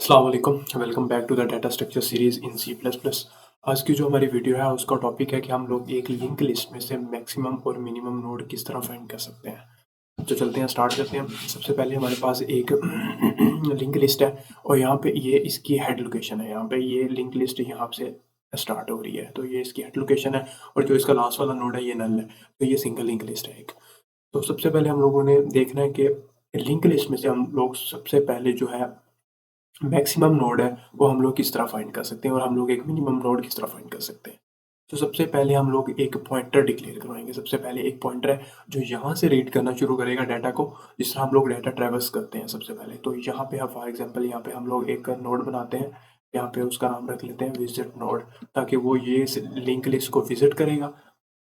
अस्सलाम वालेकुम, welcome back to the data structure series in C plus plus. आज की जो हमारी वीडियो है उसका टॉपिक है कि हम लोग एक लिंक लिस्ट में से मैक्सिमम और मिनिमम नोड किस तरह फाइंड कर सकते हैं। तो चलते हैं, स्टार्ट करते हैं। सबसे पहले हमारे पास एक लिंक लिस्ट है और यहाँ पे ये इसकी हेड लोकेशन है। यहाँ पे ये लिंक लिस्ट यहाँ से स्टार्ट हो रही है, तो ये इसकी हेड लोकेशन है और जो इसका लास्ट वाला नोड है ये नल है, तो ये सिंगल लिंक लिस्ट है एक। तो सबसे पहले हम लोगों ने देखना है कि लिंक लिस्ट में से हम लोग सबसे पहले जो है मैक्सिमम नोड है वो हम लोग किस तरह फाइंड कर सकते हैं और हम लोग एक मिनिमम नोड किस तरह फाइंड कर सकते हैं। तो सबसे पहले हम लोग एक पॉइंटर डिक्लेयर करवाएंगे। सबसे पहले एक पॉइंटर है जो यहाँ से रीड करना शुरू करेगा डाटा को, जिस तरह हम लोग डाटा ट्रैवर्स करते हैं। सबसे पहले तो यहाँ पे हम फॉर एग्जांपल यहाँ पे हम लोग एक नोड बनाते हैं, यहाँ पे उसका नाम रख लेते हैं विजिट नोड, ताकि वो ये लिंक लिस्ट को विजिट करेगा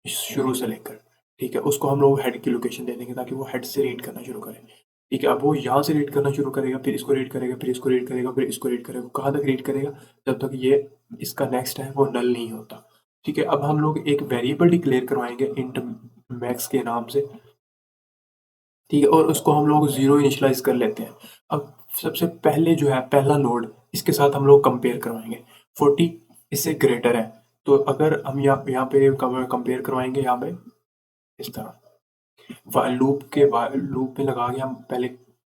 शुरू से लेकर। ठीक है, उसको हम लोग हेड की लोकेशन दे देंगे ताकि वो हेड से रीड करना शुरू करे। ठीक है, अब वो यहाँ से रीड करना शुरू करेगा, फिर इसको रीड करेगा, फिर इसको रीड करेगा, फिर इसको रीड करेगा। कहाँ तक रीड करेगा? जब तक ये इसका नेक्स्ट है वो नल नहीं होता। ठीक है, अब हम लोग एक वेरिएबल डिक्लेयर करवाएंगे इंट मैक्स के नाम से। ठीक है, और उसको हम लोग 0 इनिशियलाइज कर लेते हैं। अब सबसे पहले जो है पहला नोड, इसके साथ हम लोग कंपेयर करवाएंगे। 40 इससे ग्रेटर है, तो अगर हम यहाँ पे कंपेयर करवाएंगे, यहाँ पे इस तरह लूप में लगा के हम पहले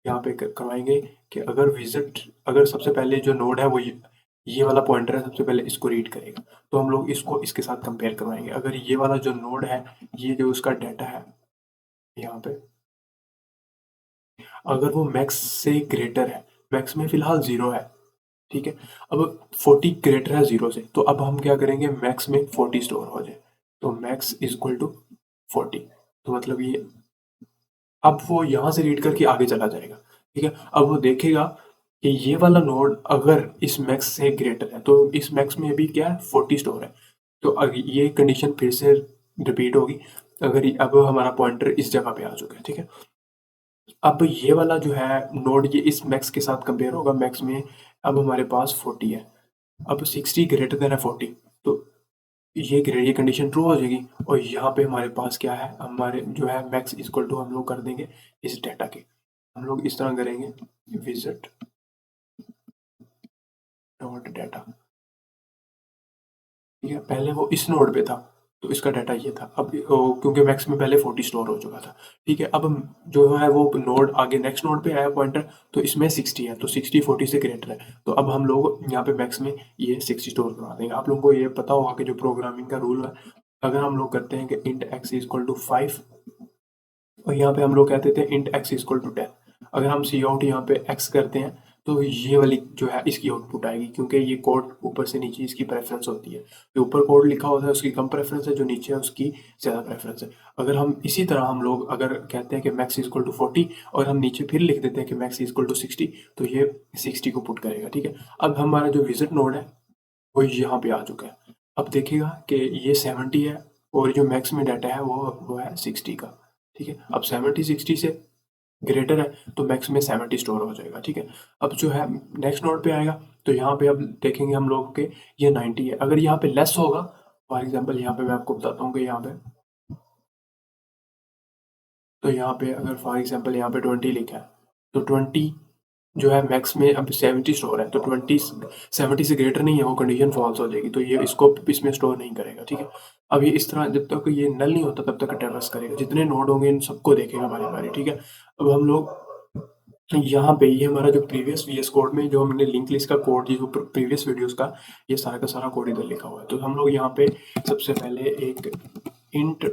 यहाँ पे करवाएंगे कि अगर सबसे पहले जो नोड है वो ये वाला पॉइंटर है, सबसे पहले इसको रीड करेगा, तो हम लोग इसको इसके साथ कंपेयर करवाएंगे। अगर ये वाला जो नोड है, ये जो उसका डाटा है यहाँ पे, अगर वो मैक्स से ग्रेटर है, मैक्स में फिलहाल 0 है। ठीक है, अब 40 ग्रेटर है 0 से, तो अब हम क्या करेंगे, मैक्स में 40 स्टोर हो जाए, तो मैक्स इज इक्वल टू 40। तो मतलब ये अब वो यहाँ से रीड करके आगे चला जाएगा। ठीक है, अब वो देखेगा कि ये वाला नोड अगर इस मैक्स से ग्रेटर है, तो इस मैक्स में भी क्या है, 40 स्टोर है। तो ये कंडीशन फिर से रिपीट होगी। अब हमारा पॉइंटर इस जगह पे आ चुका है। ठीक है, अब ये वाला जो है नोड ये इस मैक्स के साथ कंपेयर होगा। मैक्स में अब हमारे पास 40 है, अब 60 ग्रेटर देन है 40, तो ये कंडीशन ट्रू हो जाएगी। और यहाँ पे हमारे पास क्या है, हमारे जो है मैक्स इक्वल टू हम लोग कर देंगे इस डाटा के। हम लोग इस तरह करेंगे विजिट डॉट डाटा। ठीक है, पहले वो इस नोड पे था तो इसका डाटा ये था। अब क्योंकि मैक्स में पहले 40 स्टोर हो चुका था। ठीक है, अब जो है वो नोड आगे नेक्स्ट नोड पे आया पॉइंटर, तो इसमें 60 है, तो 60 40 से ग्रेटर है, तो अब हम लोग यहाँ पे मैक्स में ये 60 स्टोर करवा देंगे। आप लोगों को ये पता होगा कि जो प्रोग्रामिंग का रूल है, अगर हम लोग करते हैं कि int x is equal to 5 और यहाँ पे हम लोग कहते थे इंट एक्स इक्वल टू 10, अगर हम सी आउट यहाँ पे एक्स करते हैं तो ये वाली जो है इसकी आउटपुट आएगी, क्योंकि ये कोड ऊपर से नीचे इसकी प्रेफरेंस होती है। जो ऊपर कोड लिखा होता है उसकी कम प्रेफरेंस है, जो नीचे है उसकी ज़्यादा प्रेफरेंस है। अगर हम इसी तरह हम लोग अगर कहते हैं कि मैक्स इक्वल टू 40 और हम नीचे फिर लिख देते हैं कि मैक्स इक्वल टू 60, तो ये 60 को पुट करेगा। ठीक है, अब हमारा जो विजिट नोड है वो यहाँ पे आ चुका है। अब देखिएगा कि ये 70 है और जो मैक्स में डाटा है वो है 60 का। ठीक है, अब 70 60 से ग्रेटर है तो मैक्स में 70 स्टोर हो जाएगा। ठीक है, अब जो है नेक्स्ट नोड पे आएगा, तो यहाँ पे अब देखेंगे हम लोग के ये 90 है। अगर यहाँ पे लेस होगा, फॉर एग्जांपल यहाँ पे मैं आपको बताता हूँ कि यहाँ पे, तो यहाँ पे अगर फॉर एग्जांपल यहाँ पे 20 लिखा है, तो 20 जो है मैक्स में अब 70 स्टोर है, तो 20 70 से ग्रेटर नहीं है, वो कंडीशन फॉल्स हो जाएगी, तो ये इसको इसमें स्टोर नहीं करेगा। ठीक है, अब ये इस तरह जब तक ये नल नहीं होता तब तक ट्रैवर्स करेगा, जितने नोड होंगे इन सबको देखेगा बारी बारी। ठीक है, अब हम लोग यहाँ पे ये हमारा जो प्रीवियस वीएस कोड में जो हमने लिंक लिस्ट का कोड, जो प्रीवियस वीडियोस का, ये सारा का सारा कोड इधर लिखा हुआ है। तो हम लोग यहाँ पे सबसे पहले एक इंट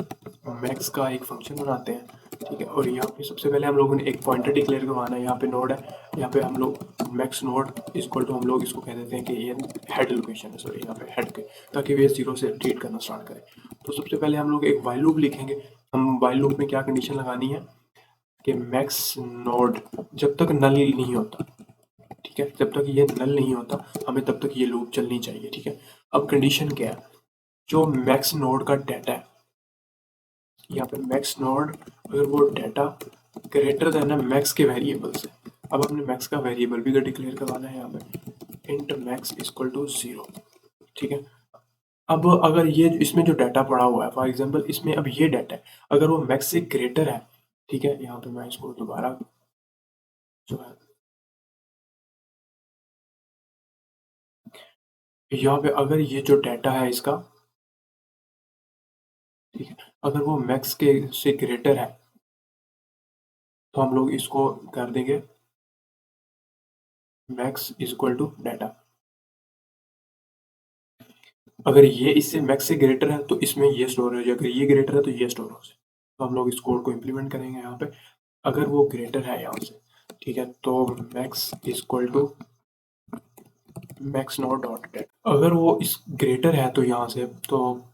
मैक्स का एक फंक्शन बनाते हैं। ठीक है, और यहाँ पे सबसे पहले हम लोगों ने एक पॉइंटर डिक्लेयर करवाना है। यहाँ पे नोड है, यहाँ पे हम लोग मैक्स नोड इक्वल टू हम लोग इसको कह देते हैं कि ये हेड लोकेशन है, सॉरी यहाँ पे हेड के, ताकि वे 0 से ट्रीट करना स्टार्ट करें। तो सबसे पहले हम लोग एक वाइल लूप लिखेंगे। हम वाइल लूप में क्या कंडीशन लगानी है कि मैक्स नोड जब तक नल नहीं होता, ठीक है, जब तक ये नल नहीं होता हमें तब तक ये लूप चलनी चाहिए। ठीक है, अब कंडीशन क्या है, जो मैक्स नोड का डाटा है, यहाँ पे मैक्स नोड अगर वो डाटा ग्रेटर देन है मैक्स के वेरिएबल से, अब हमने मैक्स का वेरिएबल भी डिक्लेयर करवाना है यहाँ पे इंट मैक्स इक्वल टू 0। ठीक है, अब अगर ये इसमें जो डाटा पड़ा हुआ है, फॉर एग्जांपल इसमें अब ये डाटा है, अगर वो मैक्स से ग्रेटर है, ठीक है, यहाँ पे मैं इसको दोबारा जो है यहाँ पे अगर ये जो डाटा है इसका, ठीक है, अगर वो मैक्स के से ग्रेटर है तो हम लोग इसको कर देंगे max is equal to data. अगर ये इससे मैक्स से ग्रेटर है तो इसमें ये स्टोर हो जाए, अगर ये ग्रेटर है तो ये स्टोर हो जाए। तो हम लोग इस कोड को इम्प्लीमेंट करेंगे यहाँ पे। अगर वो ग्रेटर है यहाँ से, ठीक है, तो max is equal to max node dot get. अगर वो इस ग्रेटर है तो यहाँ से, तो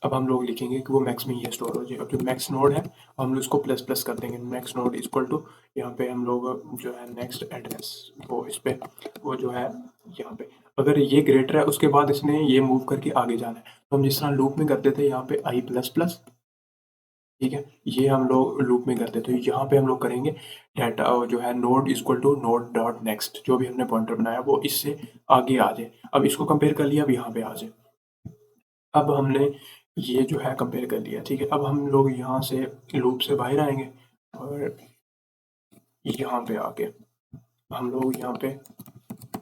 अब हम लोग लिखेंगे कि वो मैक्स में ये स्टोर हो जाए। अब जो मैक्स नोड है हम लोग उसको प्लस प्लस कर देंगे, मैक्स नोड इक्वल टू, यहाँ पे हम लोग जो है नेक्स्ट एड्रेस, वो इस पे वो जो है यहाँ पे, अगर ये ग्रेटर है उसके बाद इसने ये मूव करके आगे जाना है, तो हम जिस तरह लूप में करते थे यहाँ पे आई प्लस प्लस, ठीक है, ये हम लोग लूप में करते थे, यहाँ पे हम लोग करेंगे डाटा जो है node equal to node dot next, जो भी हमने पॉइंटर बनाया वो इससे आगे आ जाए। अब इसको कंपेयर कर लिया, अब यहाँ पे आ जाए। अब हमने ये जो है कंपेयर कर लिया, ठीक है। अब हम लोग यहाँ से लूप से बाहर आएंगे और यहाँ पे आके हम लोग यहाँ पे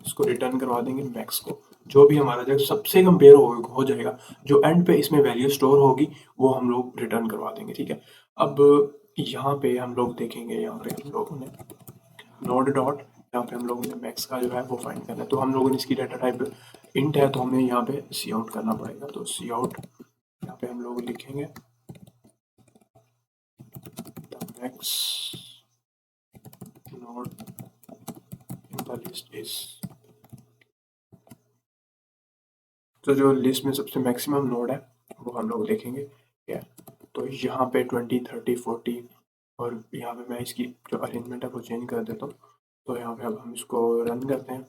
इसको रिटर्न करवा देंगे मैक्स को, जो भी हमारा जब सबसे कंपेयर हो जाएगा, जो एंड पे इसमें वैल्यू स्टोर होगी वो हम लोग रिटर्न करवा देंगे, ठीक है। अब यहाँ पे हम लोग देखेंगे, यहाँ पे हम लोगों ने नोड डॉट, यहाँ पे हम लोगों ने मैक्स का जो है वो फाइंड करना है, तो हम लोगों ने इसकी डाटा टाइप इंट है, तो हमें यहाँ पे सी आउट करना पड़ेगा। तो सी आउट यहाँ पे हम लोग लिखेंगे max node in the list is, तो जो लिस्ट में सबसे मैक्सिमम नोड है वो हम लोग देखेंगे क्या है। तो यहाँ पे 20 30 40, और यहाँ पे मैं इसकी जो अरेंजमेंट है वो चेंज कर देता हूँ। तो यहाँ पे अब हम इसको रन करते हैं,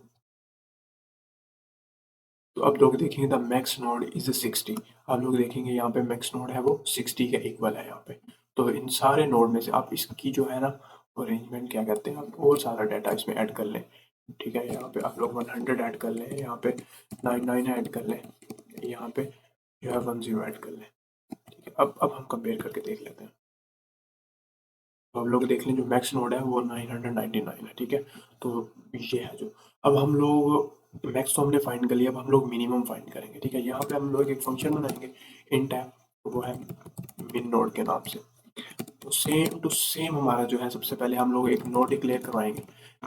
तो अब लोग देखेंगे द मैक्स नोड इज 60। आप लोग देखेंगे यहाँ पे मैक्स नोड है वो 60 के इक्वल है यहाँ पे। तो इन सारे नोड में से आप इसकी जो है ना अरेंजमेंट क्या कहते हैं, आप और सारा डाटा इसमें ऐड कर लें, ठीक है। यहाँ पे आप लोग 100 ऐड कर लें, यहाँ पे 99 ऐड कर लें, यहाँ पे जो है 10 ऐड कर लें, ठीक है। अब हम कंपेयर करके देख लेते हैं। तो हम लोग देख लें जो मैक्स नोड है वो 999 है, ठीक है। तो ये है जो, अब हम लोग मैक्स तो हमने फाइंड कर लिया, अब हम लोग मिनिमम फाइंड करेंगे, ठीक है। यहाँ पे हम लोग एक फंक्शन बनाएंगे, इंट है, वो है मिन नोड के नाम से। तो सेम टू सेम हमारा जो है, सबसे पहले हम लोग एक नोड डिक्लेयर करवाएंगे,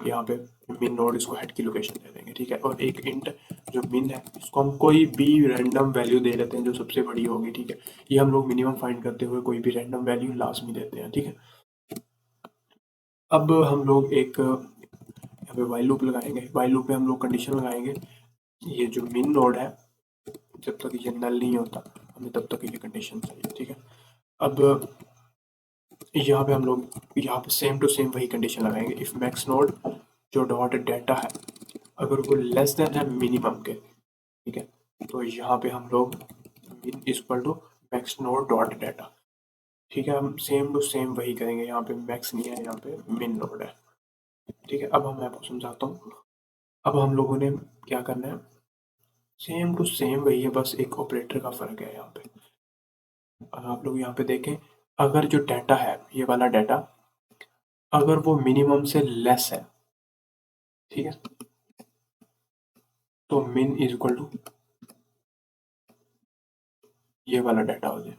यहाँ पे मिन नोड, इसको हेड की लोकेशन दे देंगे, ठीक है। और एक इंट जो मिन है इसको हम कोई भी रैंडम वैल्यू दे देते हैं जो सबसे बड़ी होगी, ठीक है। ये हम लोग मिनिमम फाइंड करते हुए कोई भी रैंडम वैल्यू लास्ट में देते हैं, ठीक है। अब हम लोग एक यहाँ पे वाइल लूप लगाएंगे, वाइल लूप में हम लोग कंडीशन लगाएंगे, ये जो मिन नोड है जब तक ये नल नहीं होता हमें तब तक ये कंडीशन चाहिए, ठीक है। अब यहाँ पे हम लोग यहाँ पे सेम टू सेम वही कंडीशन लगाएंगे, इफ मैक्स नोड जो डॉट डाटा है अगर वो लेस देन है मिनिमम के, ठीक है, तो यहाँ पे हम लोग min equal to max node dot data, ठीक है। हम सेम टू सेम वही करेंगे, यहाँ पे मैक्स नहीं है, यहाँ पे मिन नोड है, ठीक है। अब मैं आपको समझाता हूँ। अब हम लोगों ने क्या करना है, सेम टू सेम वही है, बस एक ऑपरेटर का फर्क है यहाँ पे। आप लोग यहाँ पे देखें, अगर जो डाटा है ये वाला डाटा अगर वो मिनिमम से लेस है, ठीक है, तो मिन इज इक्वल टू ये वाला डाटा हो जाए।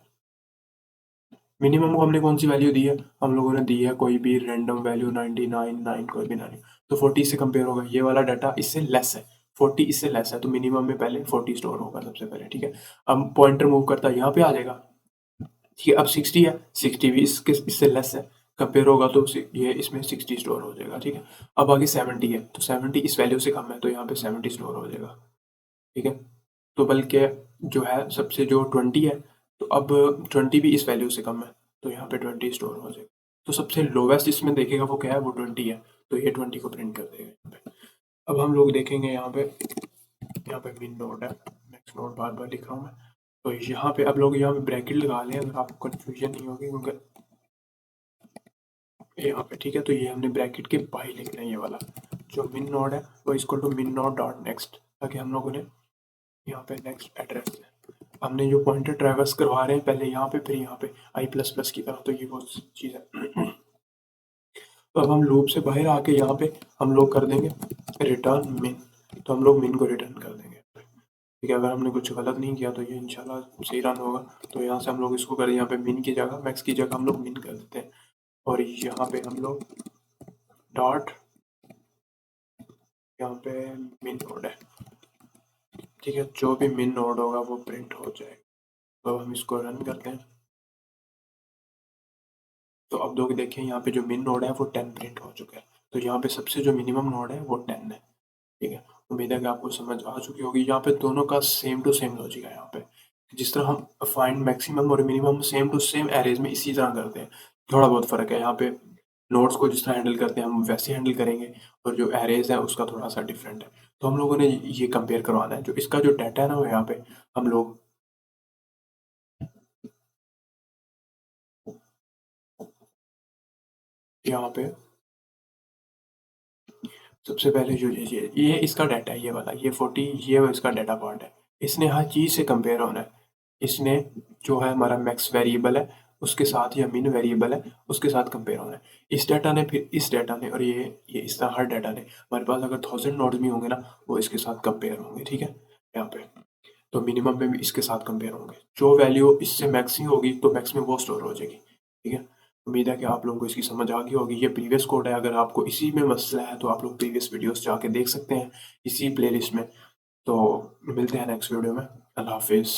मिनिमम को हमने कौन सी वैल्यू दी है, हम लोगों ने दी है कोई भी रैंडम वैल्यू 99 9 कोई भी 9, तो 40 से कंपेयर होगा, ये वाला डाटा इससे लेस है, 40 इससे लेस है, तो मिनिमम में पहले 40 स्टोर होगा सबसे पहले, ठीक है। अब पॉइंटर मूव करता है यहाँ पे आ जाएगा, ठीक है। अब 60 है, 60 भी इससे लेस है, कंपेयर होगा तो ये इसमें 60 स्टोर हो जाएगा, ठीक है। अब आगे 70 है, तो 70 इस वैल्यू से कम है, तो यहाँ पे 70 स्टोर हो जाएगा, ठीक है। तो बल्कि जो है सबसे जो 20 है, तो अब 20 भी इस वैल्यू से कम है, तो यहाँ पे 20 स्टोर हो जाएगा। तो सबसे लोवेस्ट इसमें देखेगा वो क्या है, वो 20 है, तो ये 20 को प्रिंट कर देगा यहाँ पे। अब हम लोग देखेंगे यहाँ पे मिन नोड है, मैक्स नोड बार बार लिख रहा हूँ मैं, तो यहाँ पे अब लोग यहाँ पे ब्रैकेट लगा लें अगर आपको कन्फ्यूजन नहीं होगी, क्योंकि यहाँ पे, ठीक है। तो ये हमने ब्रैकेट के बाहर लिखना है, ये वाला जो मिन नोड है वो इक्वल टू मिन नोड डॉट नेक्स्ट, ताकि हम लोगों ने यहाँ पे नेक्स्ट एड्रेस है, हमने जो पॉइंटर ट्रैवर्स करवा रहे हैं पहले यहाँ पे फिर यहाँ पे आई प्लस प्लस की तरफ, तो ये वो चीज़ है। तो अब हम लूप से बाहर आके यहाँ पे हम लोग कर देंगे रिटर्न मिन, तो हम लोग मिन को रिटर्न कर देंगे। ठीक है, अगर हमने कुछ गलत नहीं किया तो ये इंशाल्लाह सही रन होगा। तो यहाँ से हम लोग इसको करें, यहाँ पे मिन की जगह मैक्स की जगह हम लोग मिन कर देते हैं और यहाँ पे हम लोग डॉट, यहाँ पे मिन नोड है। ठीक है, जो भी मिन नोड होगा वो प्रिंट हो जाएगा। तो हम इसको रन करते हैं। तो अब लोग देखें, यहाँ पे जो मिन नोड है वो 10 प्रिंट हो चुका है। तो यहाँ पे सबसे जो मिनिमम नोड है वो 10 है। ठीक है, उम्मीद है कि आपको समझ आ चुकी होगी। यहाँ पे दोनों का सेम टू सेम लॉजिक है। यहाँ पे जिस तरह हम फाइंड मैक्सिमम और minimum same to same arrays में इसी तरह करते हैं, थोड़ा बहुत फ़र्क है। यहाँ पे नोड्स को जिस तरह हैंडल करते हैं हम वैसे हैंडल करेंगे, और जो एरेज है उसका थोड़ा सा डिफरेंट है। तो हम लोगों ने ये कंपेयर करवाना है। जो इसका जो डाटा है ना, वो यहाँ पे हम लोग यहाँ पे सबसे पहले जो ये इसका डाटा है, ये वाला, ये 40, ये इसका डाटा पार्ट है। इसने हर चीज़ से कंपेयर होना है। इसने जो है हमारा मैक्स वेरिएबल है उसके साथ, या मिन वेरिएबल है उसके साथ कंपेयर होना है। इस डाटा ने, फिर इस डाटा ने, और ये इस तरह हर डाटा ने, हमारे पास अगर 1000 नोड्स भी होंगे ना, वो इसके साथ कंपेयर होंगे। ठीक है, यहाँ पे तो मिनिमम में भी इसके साथ कंपेयर होंगे। जो वैल्यू इससे मैक्स ही होगी तो मैक्स में वो स्टोर हो जाएगी। ठीक है, उम्मीद है कि आप लोगों को इसकी समझ आ गई होगी। ये प्रीवियस कोड है, अगर आपको इसी में मसला है तो आप लोग प्रीवियस वीडियोस जाके देख सकते हैं इसी प्लेलिस्ट में। तो मिलते हैं नेक्स्ट वीडियो में। अल्लाह हाफिज़।